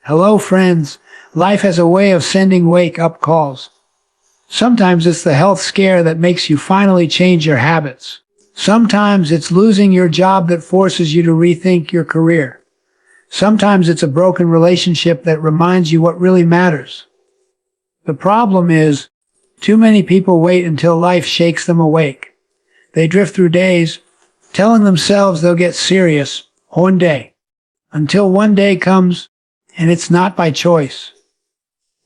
Hello, friends. Life has a way of sending wake-up calls. Sometimes it's the health scare that makes you finally change your habits. Sometimes it's losing your job that forces you to rethink your career. Sometimes it's a broken relationship that reminds you what really matters. The problem is, too many people wait until life shakes them awake. They drift through days, telling themselves they'll get serious one day, until one day comes, and it's not by choice.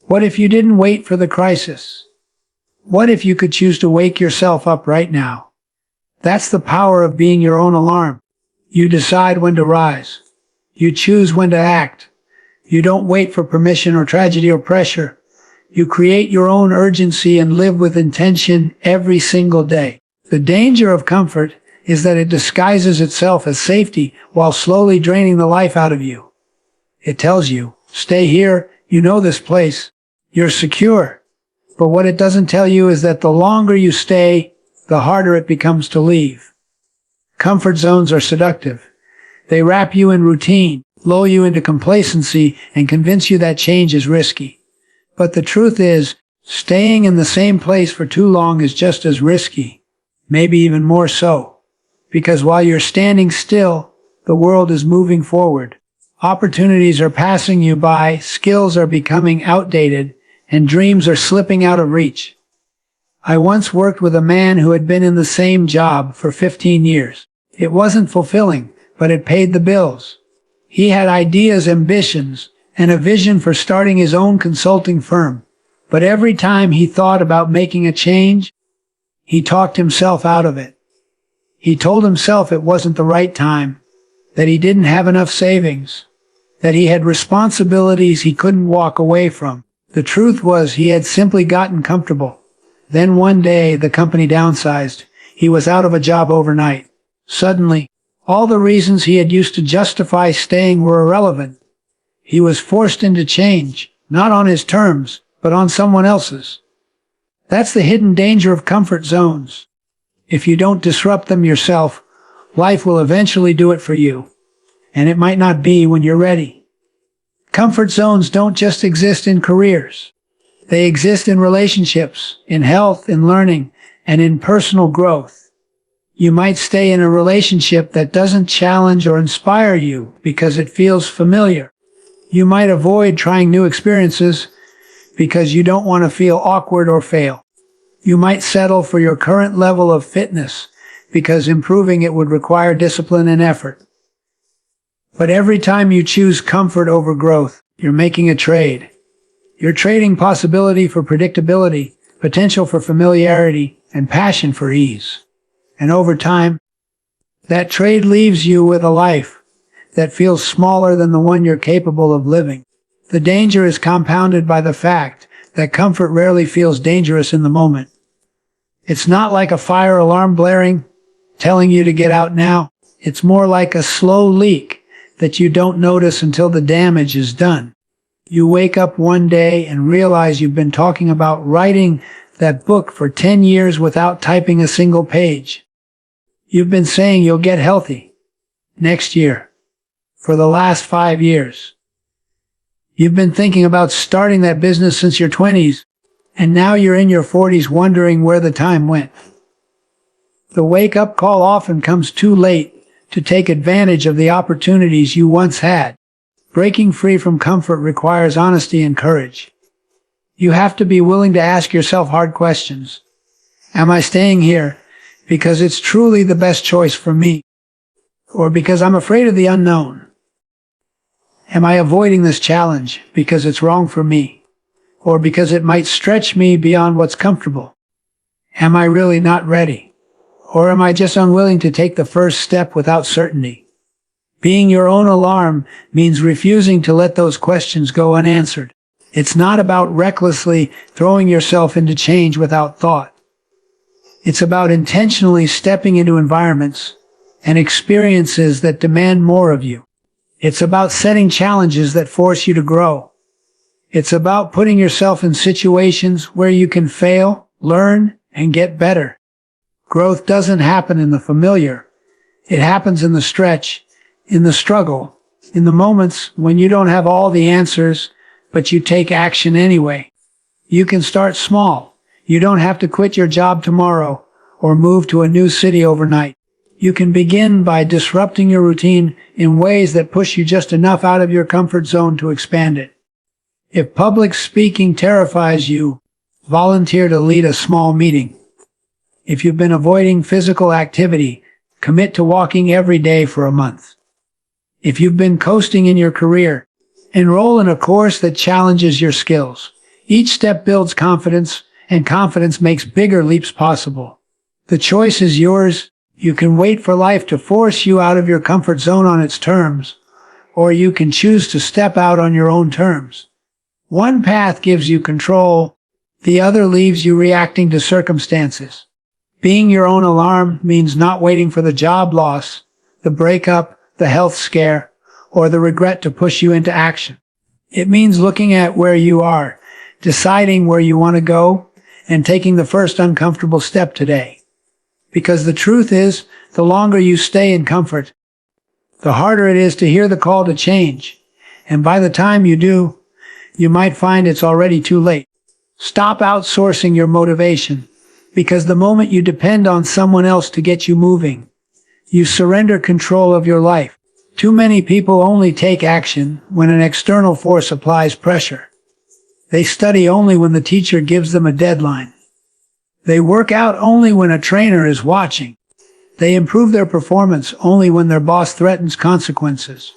What if you didn't wait for the crisis? What if you could choose to wake yourself up right now? That's the power of being your own alarm. You decide when to rise. You choose when to act. You don't wait for permission or tragedy or pressure. You create your own urgency and live with intention every single day. The danger of comfort is that it disguises itself as safety while slowly draining the life out of you. It tells you, stay here, you know this place, you're secure. But what it doesn't tell you is that the longer you stay, the harder it becomes to leave. Comfort zones are seductive. They wrap you in routine, lull you into complacency, and convince you that change is risky. But the truth is, staying in the same place for too long is just as risky, maybe even more so. Because while you're standing still, the world is moving forward. Opportunities are passing you by, skills are becoming outdated, and dreams are slipping out of reach. I once worked with a man who had been in the same job for 15 years. It wasn't fulfilling, but it paid the bills. He had ideas, ambitions, and a vision for starting his own consulting firm. But every time he thought about making a change, he talked himself out of it. He told himself it wasn't the right time, that he didn't have enough savings, that he had responsibilities he couldn't walk away from. The truth was he had simply gotten comfortable. Then one day the company downsized. He was out of a job overnight. Suddenly, all the reasons he had used to justify staying were irrelevant. He was forced into change, not on his terms, but on someone else's. That's the hidden danger of comfort zones. If you don't disrupt them yourself, life will eventually do it for you. And it might not be when you're ready. Comfort zones don't just exist in careers. They exist in relationships, in health, in learning, and in personal growth. You might stay in a relationship that doesn't challenge or inspire you because it feels familiar. You might avoid trying new experiences because you don't want to feel awkward or fail. You might settle for your current level of fitness because improving it would require discipline and effort. But every time you choose comfort over growth, you're making a trade. You're trading possibility for predictability, potential for familiarity, and passion for ease. And over time, that trade leaves you with a life that feels smaller than the one you're capable of living. The danger is compounded by the fact that comfort rarely feels dangerous in the moment. It's not like a fire alarm blaring, telling you to get out now. It's more like a slow leak that you don't notice until the damage is done. You wake up one day and realize you've been talking about writing that book for 10 years without typing a single page. You've been saying you'll get healthy next year for the last 5 years. You've been thinking about starting that business since your 20s, and now you're in your 40s wondering where the time went. The wake-up call often comes too late to take advantage of the opportunities you once had. Breaking free from comfort requires honesty and courage. You have to be willing to ask yourself hard questions. Am I staying here because it's truly the best choice for me, or because I'm afraid of the unknown? Am I avoiding this challenge because it's wrong for me, or because it might stretch me beyond what's comfortable? Am I really not ready? Or am I just unwilling to take the first step without certainty? Being your own alarm means refusing to let those questions go unanswered. It's not about recklessly throwing yourself into change without thought. It's about intentionally stepping into environments and experiences that demand more of you. It's about setting challenges that force you to grow. It's about putting yourself in situations where you can fail, learn, and get better. Growth doesn't happen in the familiar. It happens in the stretch, in the struggle, In the moments when you don't have all the answers, but you take action anyway. You can start small. You don't have to quit your job tomorrow or move to a new city overnight. You can begin by disrupting your routine in ways that push you just enough out of your comfort zone to expand it. If public speaking terrifies you, volunteer to lead a small meeting. If you've been avoiding physical activity, commit to walking every day for a month. If you've been coasting in your career, enroll in a course that challenges your skills. Each step builds confidence, and confidence makes bigger leaps possible. The choice is yours. You can wait for life to force you out of your comfort zone on its terms, or you can choose to step out on your own terms. One path gives you control, the other leaves you reacting to circumstances. Being your own alarm means not waiting for the job loss, the breakup, the health scare, or the regret to push you into action. It means looking at where you are, deciding where you want to go, and taking the first uncomfortable step today. Because the truth is, the longer you stay in comfort, the harder it is to hear the call to change. And by the time you do, you might find it's already too late. Stop outsourcing your motivation, because the moment you depend on someone else to get you moving, you surrender control of your life. Too many people only take action when an external force applies pressure. They study only when the teacher gives them a deadline. They work out only when a trainer is watching. They improve their performance only when their boss threatens consequences.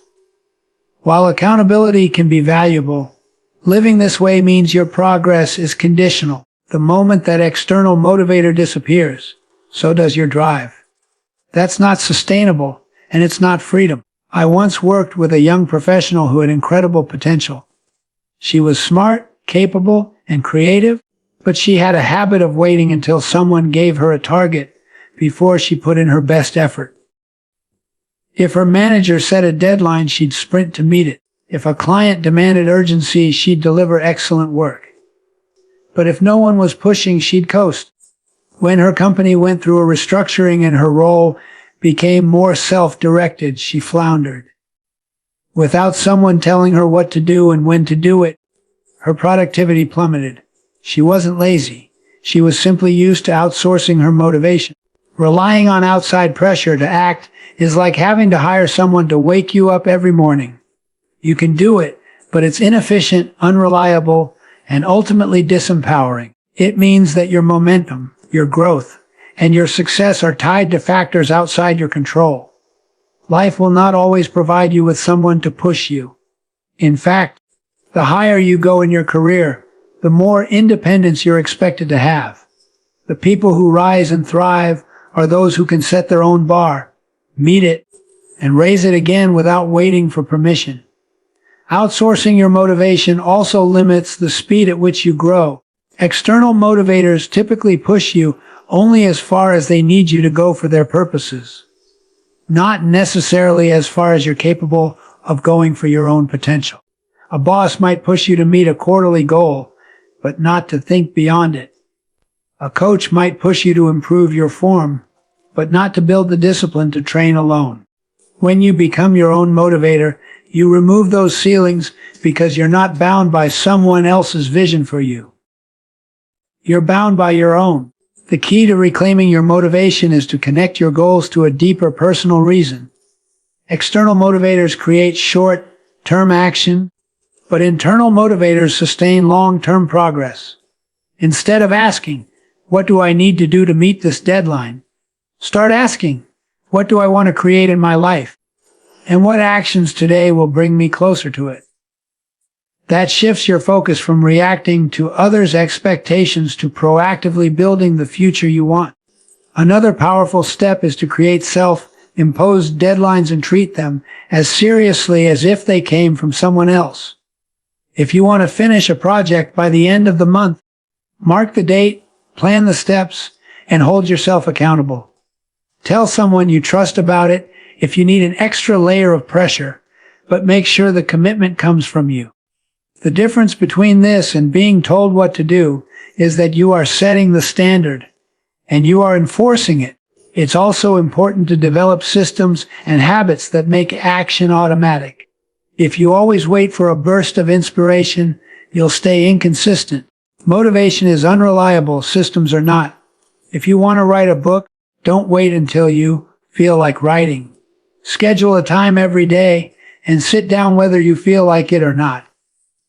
While accountability can be valuable, living this way means your progress is conditional. The moment that external motivator disappears, so does your drive. That's not sustainable, and it's not freedom. I once worked with a young professional who had incredible potential. She was smart, capable, and creative, but she had a habit of waiting until someone gave her a target before she put in her best effort. If her manager set a deadline, she'd sprint to meet it. If a client demanded urgency, she'd deliver excellent work. But if no one was pushing, she'd coast. When her company went through a restructuring and her role became more self-directed, she floundered. Without someone telling her what to do and when to do it, her productivity plummeted. She wasn't lazy. She was simply used to outsourcing her motivation. Relying on outside pressure to act is like having to hire someone to wake you up every morning. You can do it, but it's inefficient, unreliable, and ultimately disempowering. It means that your momentum, your growth, and your success are tied to factors outside your control. Life will not always provide you with someone to push you. In fact, the higher you go in your career, the more independence you're expected to have. The people who rise and thrive are those who can set their own bar, meet it, and raise it again without waiting for permission. Outsourcing your motivation also limits the speed at which you grow. External motivators typically push you only as far as they need you to go for their purposes, not necessarily as far as you're capable of going for your own potential. A boss might push you to meet a quarterly goal, but not to think beyond it. A coach might push you to improve your form, but not to build the discipline to train alone. When you become your own motivator, you remove those ceilings because you're not bound by someone else's vision for you. You're bound by your own. The key to reclaiming your motivation is to connect your goals to a deeper personal reason. External motivators create short-term action, but internal motivators sustain long-term progress. Instead of asking, what do I need to do to meet this deadline? Start asking, what do I want to create in my life? And what actions today will bring me closer to it? That shifts your focus from reacting to others' expectations to proactively building the future you want. Another powerful step is to create self-imposed deadlines and treat them as seriously as if they came from someone else. If you want to finish a project by the end of the month, mark the date, plan the steps, and hold yourself accountable. Tell someone you trust about it if you need an extra layer of pressure, but make sure the commitment comes from you. The difference between this and being told what to do is that you are setting the standard, and you are enforcing it. It's also important to develop systems and habits that make action automatic. If you always wait for a burst of inspiration, you'll stay inconsistent. Motivation is unreliable, systems are not. If you want to write a book, don't wait until you feel like writing. Schedule a time every day and sit down whether you feel like it or not.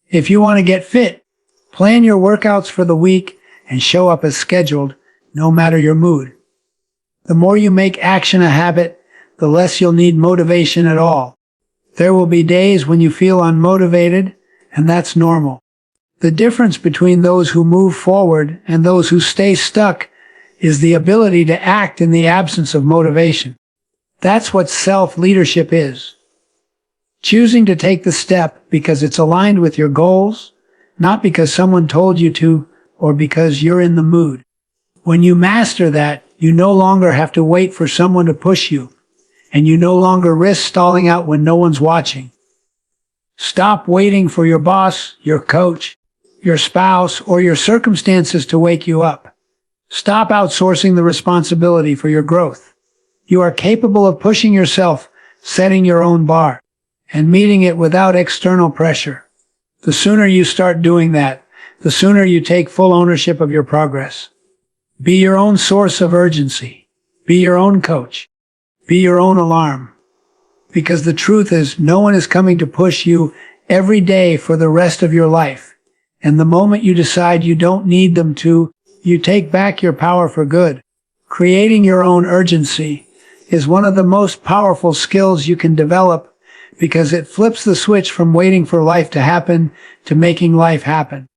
If you want to get fit, plan your workouts for the week and show up as scheduled, no matter your mood. The more you make action a habit, the less you'll need motivation at all. There will be days when you feel unmotivated, and that's normal. The difference between those who move forward and those who stay stuck is the ability to act in the absence of motivation. That's what self-leadership is. Choosing to take the step because it's aligned with your goals, not because someone told you to or because you're in the mood. When you master that, you no longer have to wait for someone to push you, and you no longer risk stalling out when no one's watching. Stop waiting for your boss, your coach, your spouse, or your circumstances to wake you up. Stop outsourcing the responsibility for your growth. You are capable of pushing yourself, setting your own bar, and meeting it without external pressure. The sooner you start doing that, the sooner you take full ownership of your progress. Be your own source of urgency. Be your own coach. Be your own alarm. Because the truth is, no one is coming to push you every day for the rest of your life. And the moment you decide you don't need them to, you take back your power for good. Creating your own urgency is one of the most powerful skills you can develop because it flips the switch from waiting for life to happen to making life happen.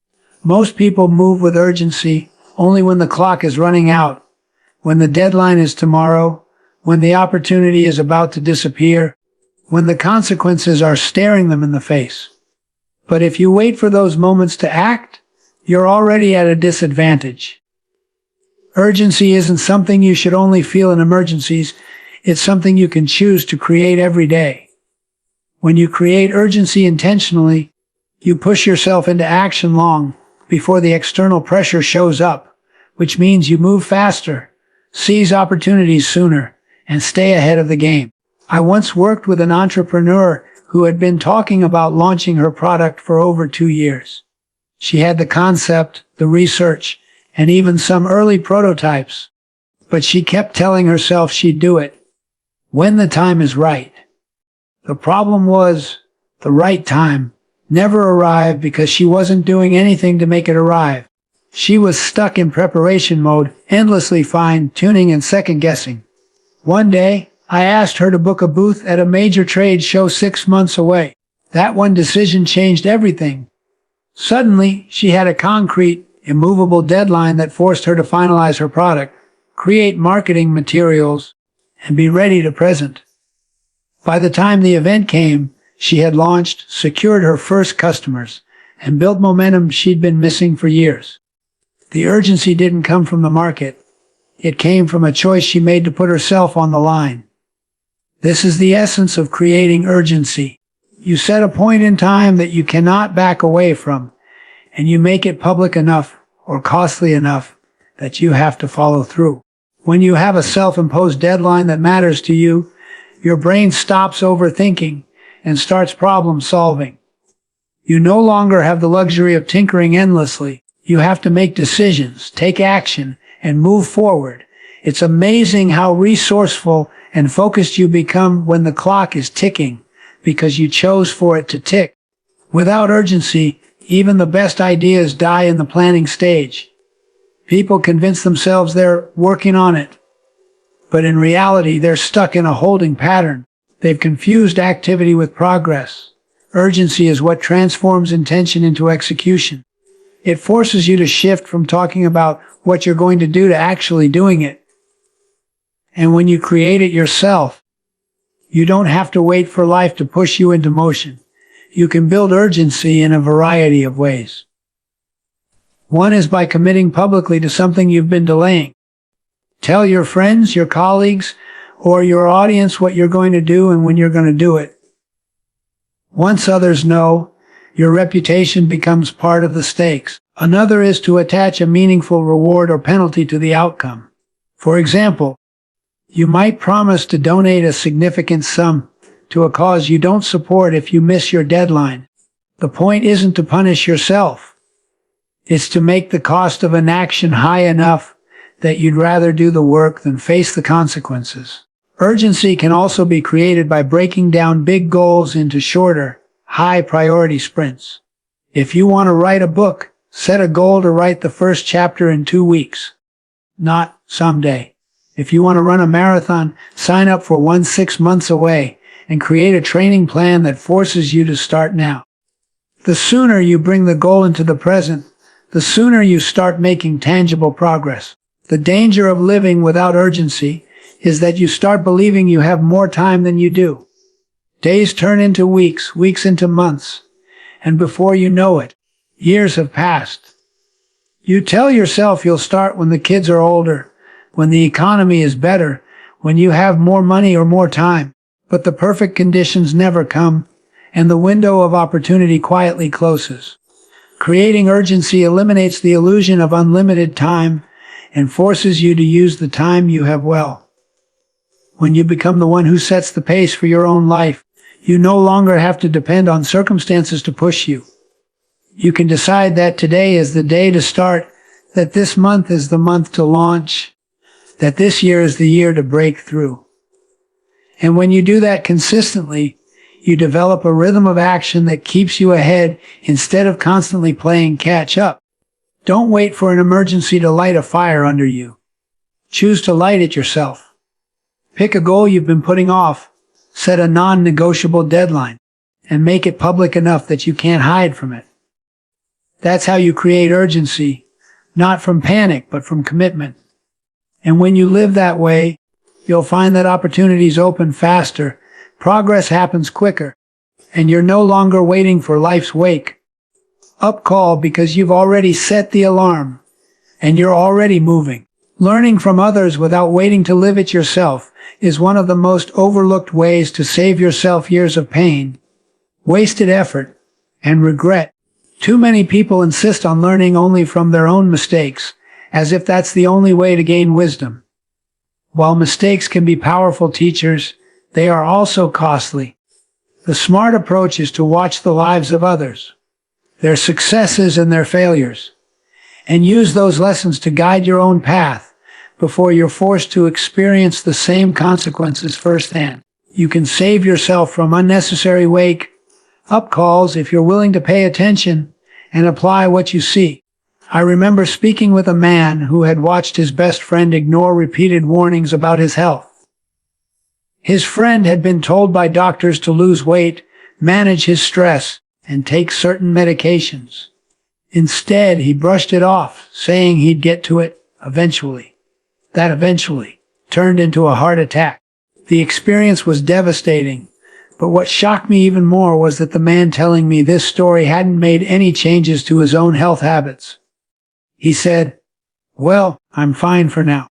Most people move with urgency only when the clock is running out, when the deadline is tomorrow, when the opportunity is about to disappear, when the consequences are staring them in the face. But if you wait for those moments to act, you're already at a disadvantage. Urgency isn't something you should only feel in emergencies. It's something you can choose to create every day. When you create urgency intentionally, you push yourself into action long before the external pressure shows up, which means you move faster, seize opportunities sooner, and stay ahead of the game. I once worked with an entrepreneur who had been talking about launching her product for over 2 years. She had the concept, the research, and even some early prototypes, but she kept telling herself she'd do it when the time is right. The problem was, the right time never arrived because she wasn't doing anything to make it arrive. She was stuck in preparation mode, endlessly fine-tuning and second-guessing. One day, I asked her to book a booth at a major trade show 6 months away. That one decision changed everything. Suddenly, she had a concrete, immovable deadline that forced her to finalize her product, create marketing materials, and be ready to present. By the time the event came, she had launched, secured her first customers, and built momentum she'd been missing for years. The urgency didn't come from the market. It came from a choice she made to put herself on the line. This is the essence of creating urgency. You set a point in time that you cannot back away from, and you make it public enough or costly enough that you have to follow through. When you have a self-imposed deadline that matters to you, your brain stops overthinking and starts problem solving. You no longer have the luxury of tinkering endlessly. You have to make decisions, take action, and move forward. It's amazing how resourceful and focused you become when the clock is ticking, because you chose for it to tick. Without urgency, even the best ideas die in the planning stage. People convince themselves they're working on it, but in reality, they're stuck in a holding pattern. They've confused activity with progress. Urgency is what transforms intention into execution. It forces you to shift from talking about what you're going to do to actually doing it. And when you create it yourself, you don't have to wait for life to push you into motion. You can build urgency in a variety of ways. One is by committing publicly to something you've been delaying. Tell your friends, your colleagues, or your audience what you're going to do and when you're going to do it. Once others know, your reputation becomes part of the stakes. Another is to attach a meaningful reward or penalty to the outcome. For example, you might promise to donate a significant sum to a cause you don't support if you miss your deadline. The point isn't to punish yourself. It's to make the cost of inaction high enough that you'd rather do the work than face the consequences. Urgency can also be created by breaking down big goals into shorter, high-priority sprints. If you want to write a book, set a goal to write the first chapter in 2 weeks, not someday. If you want to run a marathon, sign up for one 6 months away and create a training plan that forces you to start now. The sooner you bring the goal into the present, the sooner you start making tangible progress. The danger of living without urgency is that you start believing you have more time than you do. Days turn into weeks, weeks into months, and before you know it, years have passed. You tell yourself you'll start when the kids are older, when the economy is better, when you have more money or more time. But the perfect conditions never come, and the window of opportunity quietly closes. Creating urgency eliminates the illusion of unlimited time and forces you to use the time you have well. When you become the one who sets the pace for your own life, you no longer have to depend on circumstances to push you. You can decide that today is the day to start, that this month is the month to launch, that this year is the year to break through. And when you do that consistently, you develop a rhythm of action that keeps you ahead instead of constantly playing catch up. Don't wait for an emergency to light a fire under you. Choose to light it yourself. Pick a goal you've been putting off, set a non-negotiable deadline, and make it public enough that you can't hide from it. That's how you create urgency, not from panic, but from commitment. And when you live that way, you'll find that opportunities open faster, progress happens quicker, and you're no longer waiting for life's wake up call because you've already set the alarm, and you're already moving. Learning from others without waiting to live it yourself is one of the most overlooked ways to save yourself years of pain, wasted effort, and regret. Too many people insist on learning only from their own mistakes, as if that's the only way to gain wisdom. While mistakes can be powerful teachers, they are also costly. The smart approach is to watch the lives of others, their successes and their failures, and use those lessons to guide your own path before you're forced to experience the same consequences firsthand. You can save yourself from unnecessary wake-up calls if you're willing to pay attention and apply what you see. I remember speaking with a man who had watched his best friend ignore repeated warnings about his health. His friend had been told by doctors to lose weight, manage his stress, and take certain medications. Instead, he brushed it off, saying he'd get to it eventually. That eventually turned into a heart attack. The experience was devastating, but what shocked me even more was that the man telling me this story hadn't made any changes to his own health habits. He said, "Well, I'm fine for now.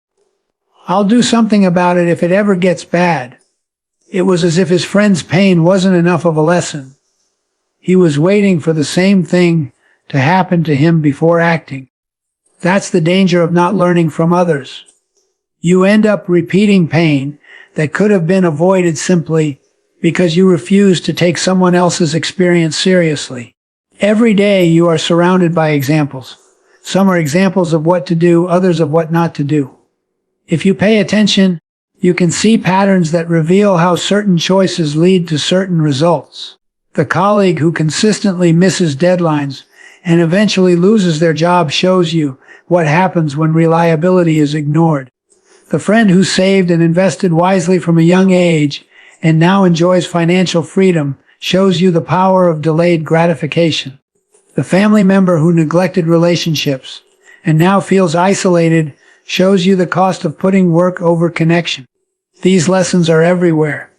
I'll do something about it if it ever gets bad." It was as if his friend's pain wasn't enough of a lesson. He was waiting for the same thing to happen to him before acting. That's the danger of not learning from others. You end up repeating pain that could have been avoided simply because you refuse to take someone else's experience seriously. Every day you are surrounded by examples. Some are examples of what to do, others of what not to do. If you pay attention, you can see patterns that reveal how certain choices lead to certain results. The colleague who consistently misses deadlines and eventually loses their job shows you what happens when reliability is ignored. The friend who saved and invested wisely from a young age and now enjoys financial freedom shows you the power of delayed gratification. The family member who neglected relationships and now feels isolated shows you the cost of putting work over connection. These lessons are everywhere.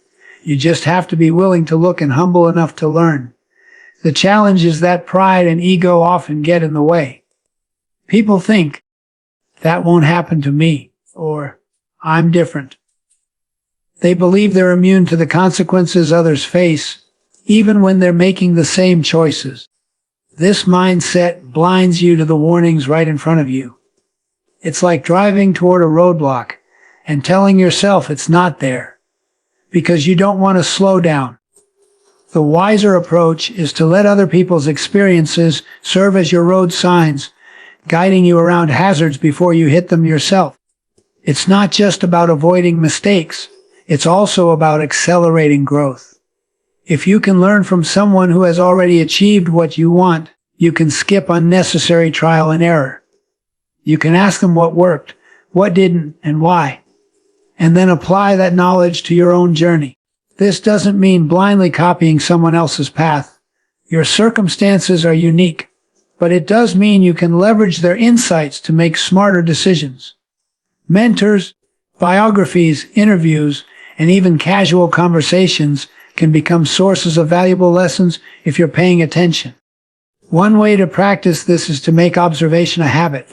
You just have to be willing to look and humble enough to learn. The challenge is that pride and ego often get in the way. People think, "That won't happen to me," or "I'm different." They believe they're immune to the consequences others face, even when they're making the same choices. This mindset blinds you to the warnings right in front of you. It's like driving toward a roadblock and telling yourself it's not there. because you don't want to slow down. The wiser approach is to let other people's experiences serve as your road signs, guiding you around hazards before you hit them yourself. It's not just about avoiding mistakes. It's also about accelerating growth. If you can learn from someone who has already achieved what you want, you can skip unnecessary trial and error. You can ask them what worked, what didn't, and why, and then apply that knowledge to your own journey. This doesn't mean blindly copying someone else's path. Your circumstances are unique, but it does mean you can leverage their insights to make smarter decisions. Mentors, biographies, interviews, and even casual conversations can become sources of valuable lessons if you're paying attention. One way to practice this is to make observation a habit.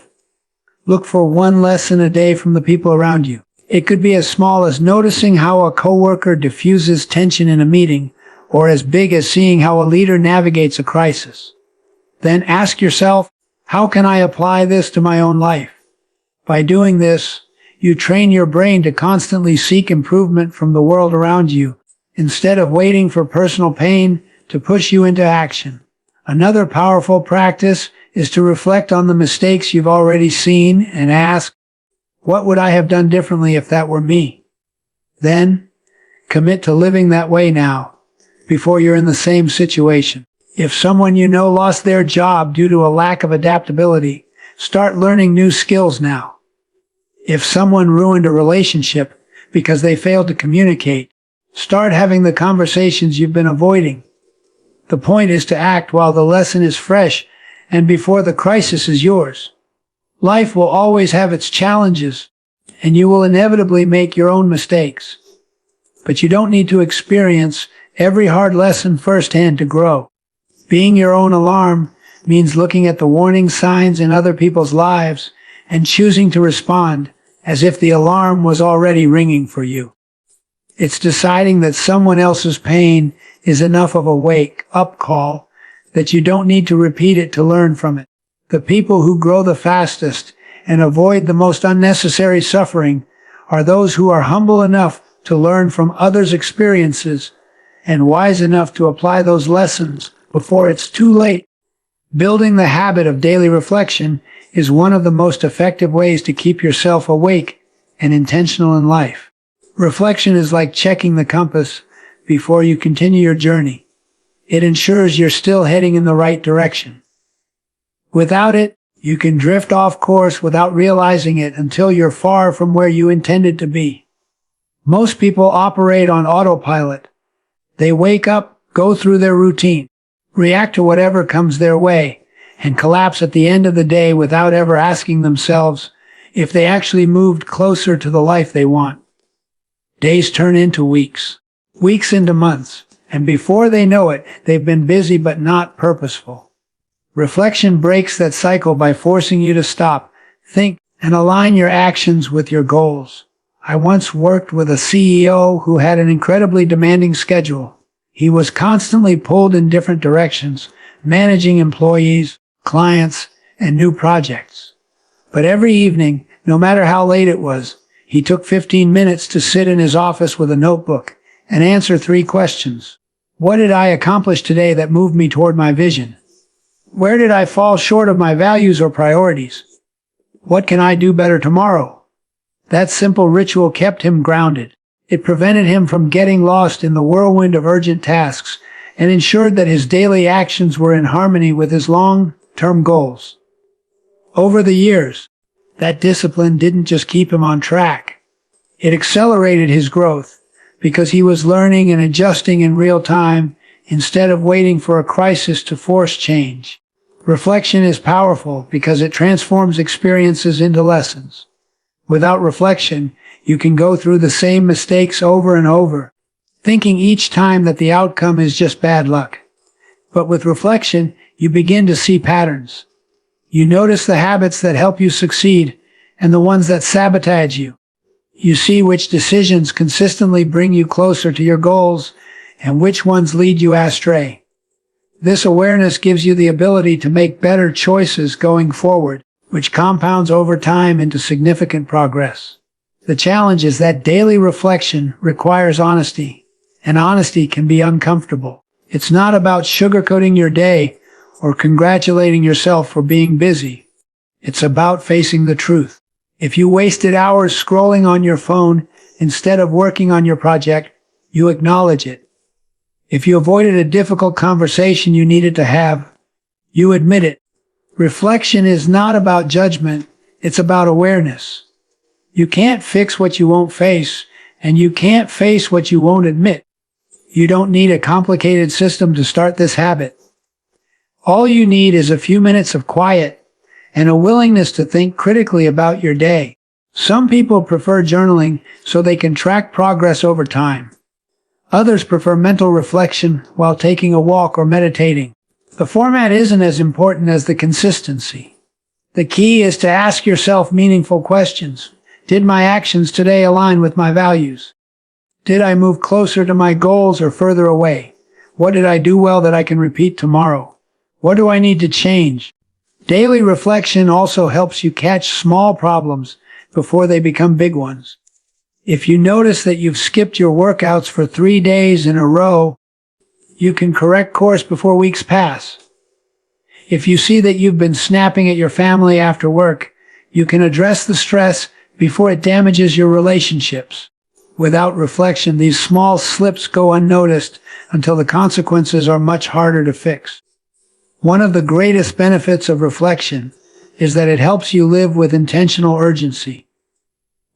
Look for one lesson a day from the people around you. It could be as small as noticing how a coworker diffuses tension in a meeting, or as big as seeing how a leader navigates a crisis. Then ask yourself, how can I apply this to my own life? By doing this, you train your brain to constantly seek improvement from the world around you, instead of waiting for personal pain to push you into action. Another powerful practice is to reflect on the mistakes you've already seen and ask, what would I have done differently if that were me? Then, commit to living that way now, before you're in the same situation. If someone you know lost their job due to a lack of adaptability, start learning new skills now. If someone ruined a relationship because they failed to communicate, start having the conversations you've been avoiding. The point is to act while the lesson is fresh and before the crisis is yours. Life will always have its challenges, and you will inevitably make your own mistakes. But you don't need to experience every hard lesson firsthand to grow. Being your own alarm means looking at the warning signs in other people's lives and choosing to respond as if the alarm was already ringing for you. It's deciding that someone else's pain is enough of a wake-up call, that you don't need to repeat it to learn from it. The people who grow the fastest and avoid the most unnecessary suffering are those who are humble enough to learn from others' experiences and wise enough to apply those lessons before it's too late. Building the habit of daily reflection is one of the most effective ways to keep yourself awake and intentional in life. Reflection is like checking the compass before you continue your journey. It ensures you're still heading in the right direction. Without it, you can drift off course without realizing it until you're far from where you intended to be. Most people operate on autopilot. They wake up, go through their routine, react to whatever comes their way, and collapse at the end of the day without ever asking themselves if they actually moved closer to the life they want. Days turn into weeks, weeks into months, and before they know it, they've been busy but not purposeful. Reflection breaks that cycle by forcing you to stop, think, and align your actions with your goals. I once worked with a CEO who had an incredibly demanding schedule. He was constantly pulled in different directions, managing employees, clients, and new projects. But every evening, no matter how late it was, he took 15 minutes to sit in his office with a notebook and answer 3 questions. What did I accomplish today that moved me toward my vision? Where did I fall short of my values or priorities? What can I do better tomorrow? That simple ritual kept him grounded. It prevented him from getting lost in the whirlwind of urgent tasks and ensured that his daily actions were in harmony with his long-term goals. Over the years, that discipline didn't just keep him on track. It accelerated his growth because he was learning and adjusting in real time instead of waiting for a crisis to force change. Reflection is powerful because it transforms experiences into lessons. Without reflection, you can go through the same mistakes over and over, thinking each time that the outcome is just bad luck. But with reflection, you begin to see patterns. You notice the habits that help you succeed and the ones that sabotage you. You see which decisions consistently bring you closer to your goals and which ones lead you astray. This awareness gives you the ability to make better choices going forward, which compounds over time into significant progress. The challenge is that daily reflection requires honesty, and honesty can be uncomfortable. It's not about sugarcoating your day or congratulating yourself for being busy. It's about facing the truth. If you wasted hours scrolling on your phone instead of working on your project, you acknowledge it. If you avoided a difficult conversation you needed to have, you admit it. Reflection is not about judgment, it's about awareness. You can't fix what you won't face, and you can't face what you won't admit. You don't need a complicated system to start this habit. All you need is a few minutes of quiet and a willingness to think critically about your day. Some people prefer journaling so they can track progress over time. Others prefer mental reflection while taking a walk or meditating. The format isn't as important as the consistency. The key is to ask yourself meaningful questions. Did my actions today align with my values? Did I move closer to my goals or further away? What did I do well that I can repeat tomorrow? What do I need to change? Daily reflection also helps you catch small problems before they become big ones. If you notice that you've skipped your workouts for 3 days in a row, you can correct course before weeks pass. If you see that you've been snapping at your family after work, you can address the stress before it damages your relationships. Without reflection, these small slips go unnoticed until the consequences are much harder to fix. One of the greatest benefits of reflection is that it helps you live with intentional urgency.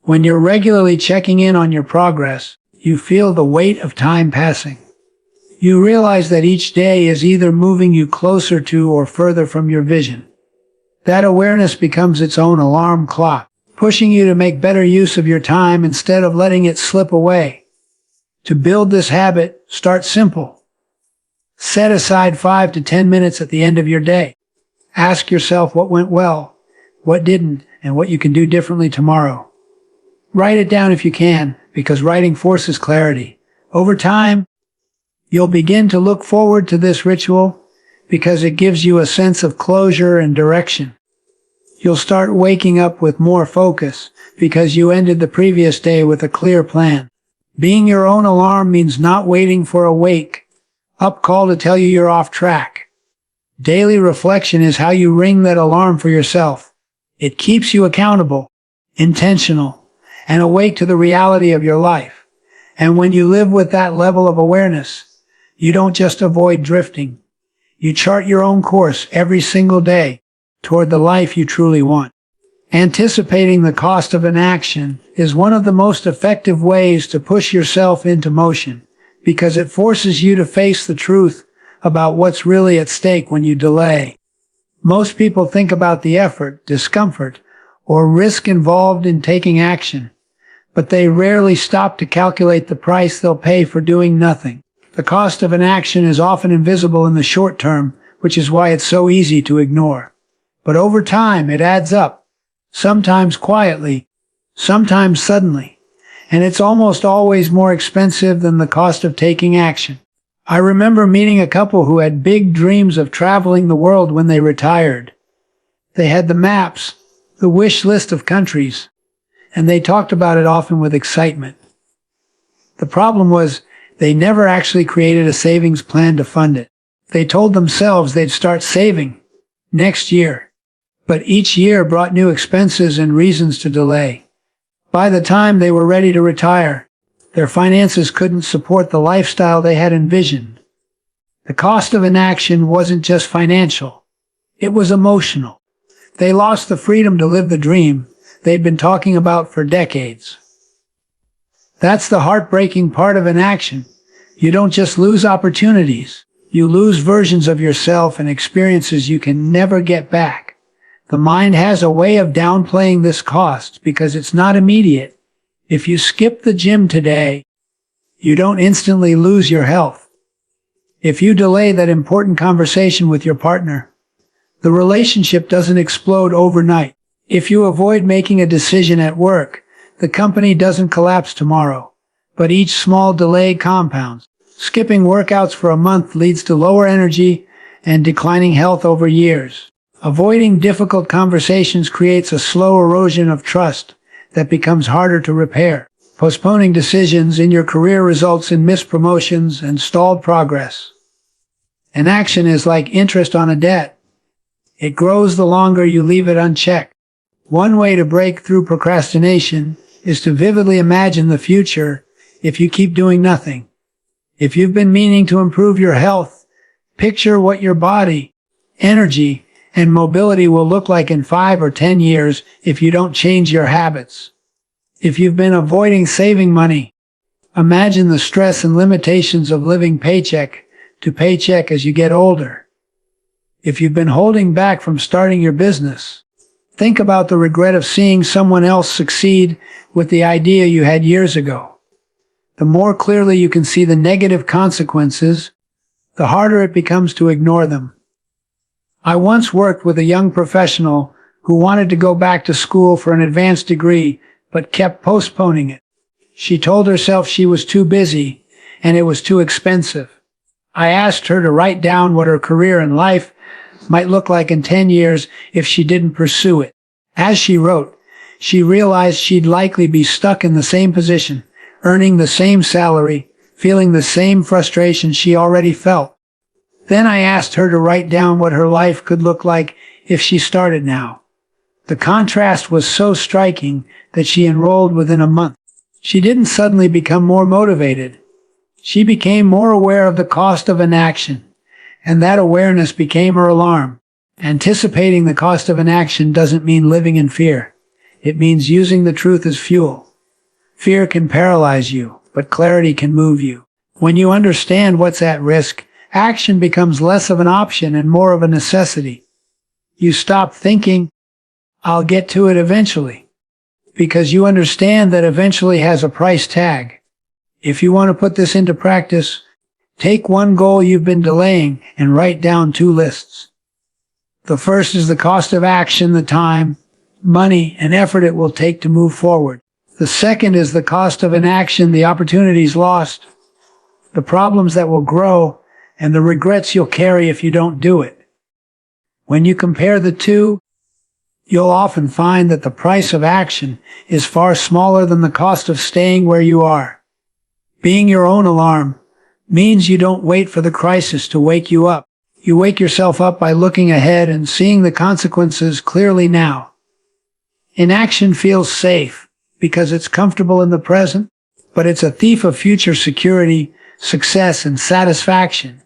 When you're regularly checking in on your progress, you feel the weight of time passing. You realize that each day is either moving you closer to or further from your vision. That awareness becomes its own alarm clock, pushing you to make better use of your time instead of letting it slip away. To build this habit, start simple. Set aside 5 to 10 minutes at the end of your day. Ask yourself what went well, what didn't, and what you can do differently tomorrow. Write it down if you can, because writing forces clarity. Over time, you'll begin to look forward to this ritual because it gives you a sense of closure and direction. You'll start waking up with more focus because you ended the previous day with a clear plan. Being your own alarm means not waiting for a wake-up call to tell you you're off track. Daily reflection is how you ring that alarm for yourself. It keeps you accountable, intentional, and awake to the reality of your life. And when you live with that level of awareness, you don't just avoid drifting. You chart your own course every single day toward the life you truly want. Anticipating the cost of inaction is one of the most effective ways to push yourself into motion, because it forces you to face the truth about what's really at stake when you delay. Most people think about the effort, discomfort, or risk involved in taking action, but they rarely stop to calculate the price they'll pay for doing nothing. The cost of inaction is often invisible in the short term, which is why it's so easy to ignore. But over time, it adds up. Sometimes quietly, sometimes suddenly, and it's almost always more expensive than the cost of taking action. I remember meeting a couple who had big dreams of traveling the world when they retired. They had the maps, the wish list of countries, and they talked about it often with excitement. The problem was they never actually created a savings plan to fund it. They told themselves they'd start saving next year. But each year brought new expenses and reasons to delay. By the time they were ready to retire, their finances couldn't support the lifestyle they had envisioned. The cost of inaction wasn't just financial. It was emotional. They lost the freedom to live the dream they'd been talking about for decades. That's the heartbreaking part of inaction. You don't just lose opportunities. You lose versions of yourself and experiences you can never get back. The mind has a way of downplaying this cost because it's not immediate. If you skip the gym today, you don't instantly lose your health. If you delay that important conversation with your partner, the relationship doesn't explode overnight. If you avoid making a decision at work, the company doesn't collapse tomorrow. But each small delay compounds. Skipping workouts for a month leads to lower energy and declining health over years. Avoiding difficult conversations creates a slow erosion of trust that becomes harder to repair. Postponing decisions in your career results in missed promotions and stalled progress. Inaction is like interest on a debt. It grows the longer you leave it unchecked. One way to break through procrastination is to vividly imagine the future if you keep doing nothing. If you've been meaning to improve your health, picture what your body, energy, and mobility will look like in 5 or 10 years if you don't change your habits. If you've been avoiding saving money, imagine the stress and limitations of living paycheck to paycheck as you get older. If you've been holding back from starting your business, think about the regret of seeing someone else succeed with the idea you had years ago. The more clearly you can see the negative consequences, the harder it becomes to ignore them. I once worked with a young professional who wanted to go back to school for an advanced degree, but kept postponing it. She told herself she was too busy, and it was too expensive. I asked her to write down what her career and life might look like in 10 years if she didn't pursue it. As she wrote, she realized she'd likely be stuck in the same position, earning the same salary, feeling the same frustration she already felt. Then I asked her to write down what her life could look like if she started now. The contrast was so striking that she enrolled within a month. She didn't suddenly become more motivated. She became more aware of the cost of inaction, and that awareness became her alarm. Anticipating the cost of inaction doesn't mean living in fear. It means using the truth as fuel. Fear can paralyze you, but clarity can move you. When you understand what's at risk, action becomes less of an option and more of a necessity. You stop thinking, "I'll get to it eventually," because you understand that eventually has a price tag. If you want to put this into practice, take one goal you've been delaying and write down 2 lists. The first is the cost of action, the time, money, and effort it will take to move forward. The second is the cost of inaction, the opportunities lost, the problems that will grow, and the regrets you'll carry if you don't do it. When you compare the two, you'll often find that the price of action is far smaller than the cost of staying where you are. Being your own alarm means you don't wait for the crisis to wake you up. You wake yourself up by looking ahead and seeing the consequences clearly now. Inaction feels safe because it's comfortable in the present, but it's a thief of future security, success, and satisfaction.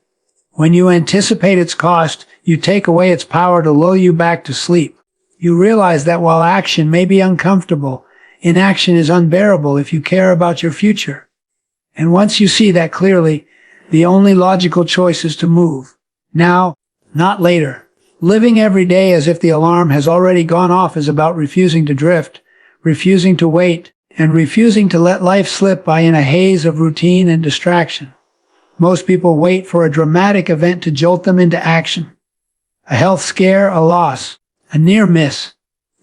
When you anticipate its cost, you take away its power to lull you back to sleep. You realize that while action may be uncomfortable, inaction is unbearable if you care about your future. And once you see that clearly, the only logical choice is to move. Now, not later. Living every day as if the alarm has already gone off is about refusing to drift, refusing to wait, and refusing to let life slip by in a haze of routine and distraction. Most people wait for a dramatic event to jolt them into action. A health scare, a loss, a near miss,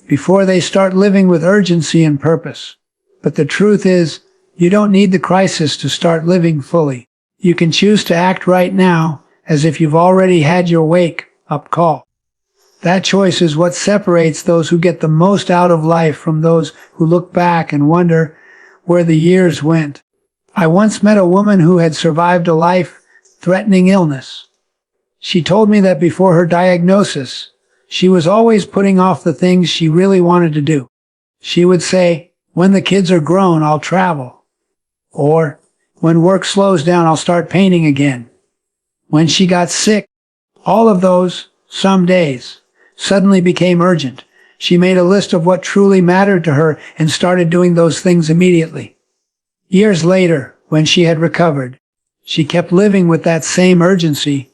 before they start living with urgency and purpose. But the truth is, you don't need the crisis to start living fully. You can choose to act right now as if you've already had your wake-up call. That choice is what separates those who get the most out of life from those who look back and wonder where the years went. I once met a woman who had survived a life-threatening illness. She told me that before her diagnosis, she was always putting off the things she really wanted to do. She would say, "When the kids are grown, I'll travel." Or, "When work slows down, I'll start painting again." When she got sick, all of those, some days, suddenly became urgent. She made a list of what truly mattered to her and started doing those things immediately. Years later, when she had recovered, she kept living with that same urgency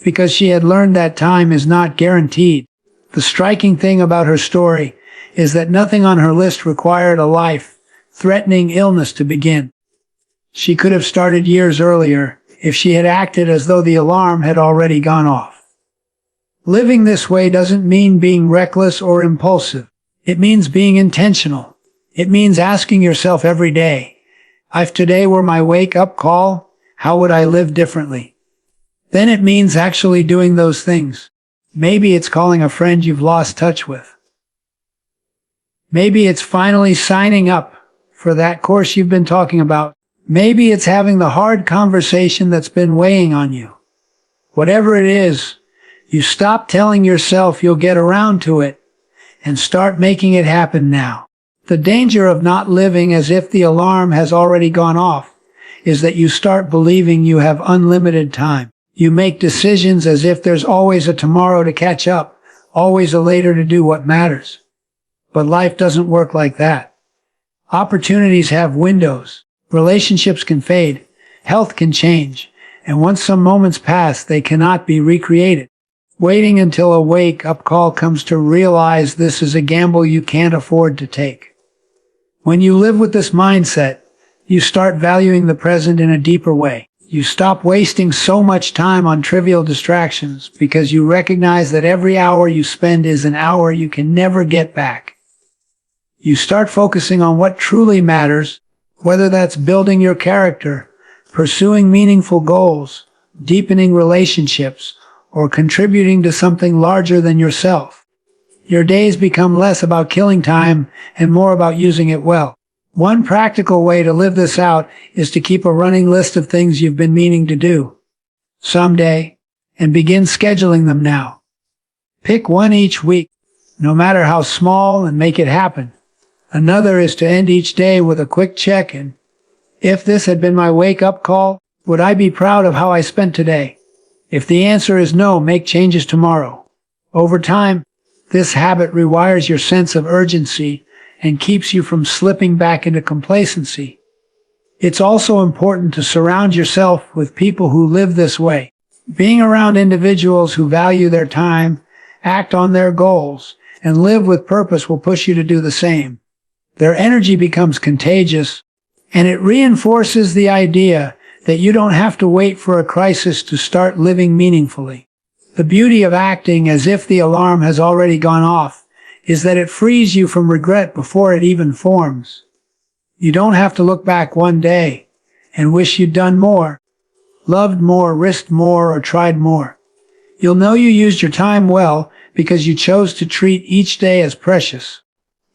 because she had learned that time is not guaranteed. The striking thing about her story is that nothing on her list required a life-threatening illness to begin. She could have started years earlier if she had acted as though the alarm had already gone off. Living this way doesn't mean being reckless or impulsive. It means being intentional. It means asking yourself every day, if today were my wake-up call, how would I live differently? Then it means actually doing those things. Maybe it's calling a friend you've lost touch with. Maybe it's finally signing up for that course you've been talking about. Maybe it's having the hard conversation that's been weighing on you. Whatever it is, you stop telling yourself you'll get around to it and start making it happen now. The danger of not living as if the alarm has already gone off is that you start believing you have unlimited time. You make decisions as if there's always a tomorrow to catch up, always a later to do what matters. But life doesn't work like that. Opportunities have windows. Relationships can fade. Health can change. And once some moments pass, they cannot be recreated. Waiting until a wake-up call comes to realize this is a gamble you can't afford to take. When you live with this mindset, you start valuing the present in a deeper way. You stop wasting so much time on trivial distractions because you recognize that every hour you spend is an hour you can never get back. You start focusing on what truly matters, whether that's building your character, pursuing meaningful goals, deepening relationships, or contributing to something larger than yourself. Your days become less about killing time and more about using it well. One practical way to live this out is to keep a running list of things you've been meaning to do someday, and begin scheduling them now. Pick one each week, no matter how small, and make it happen. Another is to end each day with a quick check-in. If this had been my wake-up call, would I be proud of how I spent today? If the answer is no, make changes tomorrow. Over time, this habit rewires your sense of urgency and keeps you from slipping back into complacency. It's also important to surround yourself with people who live this way. Being around individuals who value their time, act on their goals, and live with purpose will push you to do the same. Their energy becomes contagious, and it reinforces the idea that you don't have to wait for a crisis to start living meaningfully. The beauty of acting as if the alarm has already gone off is that it frees you from regret before it even forms. You don't have to look back one day and wish you'd done more, loved more, risked more, or tried more. You'll know you used your time well because you chose to treat each day as precious.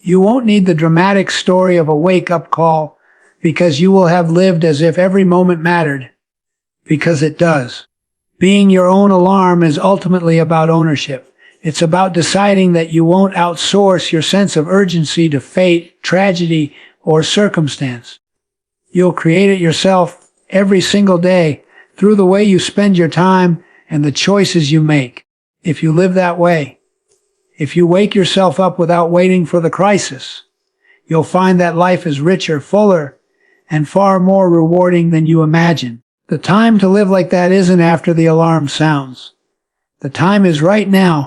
You won't need the dramatic story of a wake-up call because you will have lived as if every moment mattered, because it does. Being your own alarm is ultimately about ownership. It's about deciding that you won't outsource your sense of urgency to fate, tragedy, or circumstance. You'll create it yourself every single day through the way you spend your time and the choices you make. If you live that way, if you wake yourself up without waiting for the crisis, you'll find that life is richer, fuller, and far more rewarding than you imagine. The time to live like that isn't after the alarm sounds. The time is right now.